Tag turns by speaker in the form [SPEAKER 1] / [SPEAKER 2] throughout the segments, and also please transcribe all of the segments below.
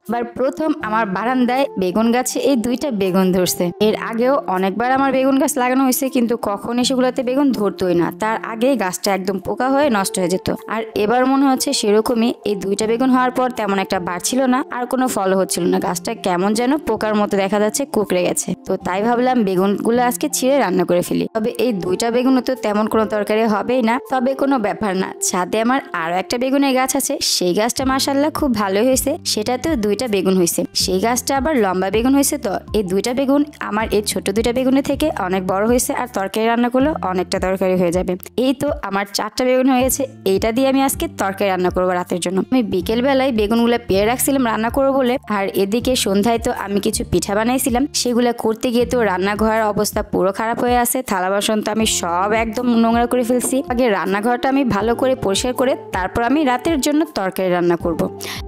[SPEAKER 1] এবার প্রথম আমার বারান্দায় বেগুন গাছে এই দুইটা বেগুন ধরছে। এর আগেও অনেকবার আমার বেগুন গাছ লাগানো হয়েছে, কিন্তু কখনই সেগুলোতে বেগুন ধরতোই না, তার আগেই গাছটা একদম পোকা হয়ে নষ্ট হয়ে যেত। আর এবার মনে হচ্ছে সেরকমই, এই দুইটা বেগুন হওয়ার পর তেমন একটা বাড়ছিল না, আর কোনো ফলও হচ্ছিল না, গাছটা কেমন যেন পোকার মতো দেখা যাচ্ছে, কুকড়ে গেছে। তো তাই ভাবলাম বেগুনগুলো আজকে ছিঁড়ে রান্না করে ফেলি। তবে এই দুইটা বেগুনও তো তেমন কোনো তরকারি হবেই না, তবে কোনো ব্যাপার না। ছাদে আমার আরো একটা বেগুনের গাছ আছে, সেই গাছটা মাশাআল্লাহ খুব ভালো হয়েছে, সেটাতেও দুইটা বেগুন হয়েছে। সেই গাছটা আবার লম্বা বেগুন হয়েছে। তো এই দুইটা বেগুন আমার এই ছোট দুইটা বেগুনের থেকে অনেক বড় হয়েছে, আর তরকারি রান্না করলে অনেকটা তরকারি হয়ে যাবে। এই তো আমার 4টা বেগুন হয়ে গেছে, এইটা দিয়ে আমি আজকে তরকারি রান্না করবো রাতের জন্য। আমি বিকেল বেলায় বেগুনগুলো পেয়ে রাখছিলাম রান্না করবো বলে, আর এদিকে সন্ধ্যায় তো আমি কিছু পিঠা বানাইছিলাম, সেগুলো করতে গিয়ে তো রান্নাঘরের অবস্থা পুরো খারাপ হয়ে আছে। থালা বাসন তো আমি সব একদম নোংরা করে ফেলছি। আগে রান্নাঘরটা আমি ভালো করে পরিষ্কার করে তারপর আমি রাতের জন্য তরকারি রান্না করব।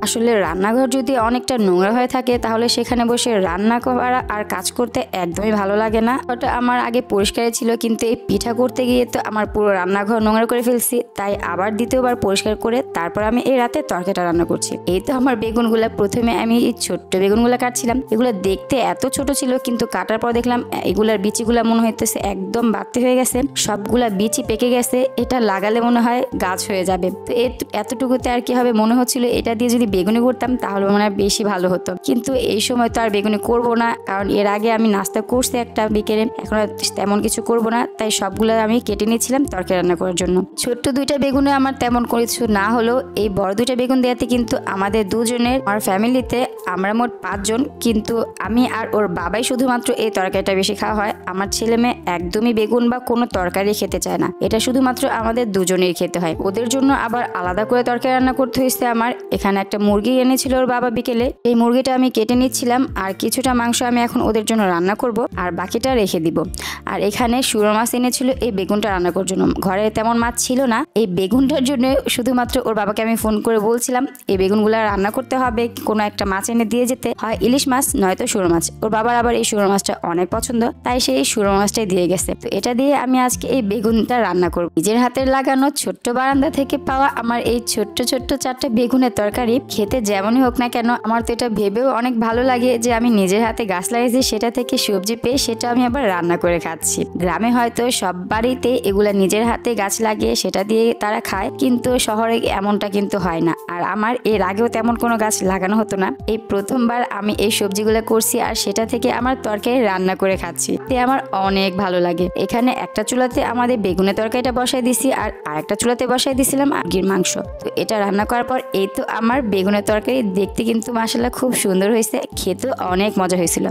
[SPEAKER 1] আসলে রান্নাঘর যদি অনেকটা নোংরা হয়ে থাকে তাহলে সেখানে বসে রান্না করা আর কাজ করতে একদমই ভালো লাগে না। ওটা আমার আগে পরিষ্কারই ছিল, কিন্তু এই পিঠা করতে গিয়ে তো আমার পুরো রান্নাঘর নোংরা করে ফেলছি, তাই আবার দ্বিতীয়বার পরিষ্কার করে তারপর আমি এই রাতে তরকারিটা রান্না করছি। এই তো আমার বেগুনগুলা, প্রথমে আমি এই ছোট্ট বেগুনগুলা কাটছিলাম, এগুলো দেখতে এত ছোট ছিল, কিন্তু কাটার পর দেখলাম এগুলার বিচিগুলা মনে হইতেছে একদম বাড়তি হয়ে গেছে, সবগুলা বিচি পেকে গেছে, এটা লাগালে মনে হয় গাছ হয়ে যাবে। তো এতটুকুতে আর কি হবে, মনে হচ্ছিল এটা দিয়ে যদি বেগুনি করতাম তাহলে মনে হয় বেশি ভালো হতো, কিন্তু এই সময় তো আর বেগুনি করব না, কারণ এর আগে আমি নাস্তা করছি একটা বিকেলে, এখন তেমন কিছু করব না, তাই সবগুলো আমি কেটে নিয়েছিলাম তরকারি রান্না করার জন্য। ছোট্ট দুইটা বেগুনে আমার তেমন কিছু না হলেও এই বড় দুইটা বেগুন দেওয়াতে কিন্তু আমাদের দুজনের, আমার ফ্যামিলিতে আমরা মোট 5 জন, কিন্তু আমি আর ওর বাবাই শুধুমাত্র এই তরকারিটা বেশি খাওয়া হয়। আমার ছেলে মেয়ে একদমই বেগুন বা কোনো তরকারি খেতে চায় না, এটা শুধুমাত্র আমাদের দুজনেই খেতে হয়। ওদের জন্য আবার আলাদা করে তরকারি রান্না করতে হয়েছে আমার। এখানে একটা মুরগি এনেছিল ওর বাবা বিকেলে, এই মুরগিটা আমি কেটে নিচ্ছিলাম, আর কিছুটা মাংস আমি এখন ওদের জন্য রান্না করব, আর বাকিটা রেখে দিব। আর এখানে শুঁড়ো মাছ এনেছিল এই বেগুনটা রান্না করার জন্য, ঘরে তেমন মাছ ছিল না, এই বেগুনটার জন্য শুধুমাত্র ওর বাবাকে আমি ফোন করে বলছিলাম এই বেগুনগুলো রান্না করতে হবে, কোনো একটা মাছ এনে দিয়ে যেতে হয়, ইলিশ মাছ নয়তো শুঁড়ো মাছ। ওর বাবার আবার এই শুঁড়ো মাছটা অনেক পছন্দ, তাই সে এই শুঁড়ো মাছটাই দিয়ে গেছে। তো এটা দিয়ে আমি আজকে এই বেগুনটা রান্না করব। নিজের হাতের লাগানো ছোট্ট বারান্দা থেকে পাওয়া আমার এই ছোট্ট ছোট্ট 4টে বেগুনের তরকারি খেতে যেমনই হোক না কেন, আমার তো এটা ভেবেও অনেক ভালো লাগে যে আমি নিজের হাতে গাছ লাগিয়েছি, সেটা থেকে সবজি পেয়ে সেটা আমি আবার রান্না করে খাচ্ছি। গ্রামে হয়তো সব বাড়িতে এগুলা নিজের হাতে গাছ লাগিয়ে সেটা দিয়ে তারা খায়, কিন্তু শহরে এমনটা কিন্তু হয় না। আর আমার এর আগেও তেমন কোনো গাছ লাগানো হতো না, এই প্রথমবার আমি এই সবজিগুলো করছি, আর সেটা থেকে আমার তরকারি রান্না করে খাচ্ছি, তাই আমার অনেক ভালো লাগে। এখানে একটা চুলাতে আমাদের বেগুনের তরকারিটা বসাই দিছি, আর আরেকটা চুলাতে বসাই দিছিলাম মুরগির মাংস। তো এটা রান্না করার পর এই তো আমার বেগুনের তরকারি দেখতে কিন্তু মাশাআল্লাহ খুব সুন্দর হয়েছে, খেতেও অনেক মজা হয়েছিল।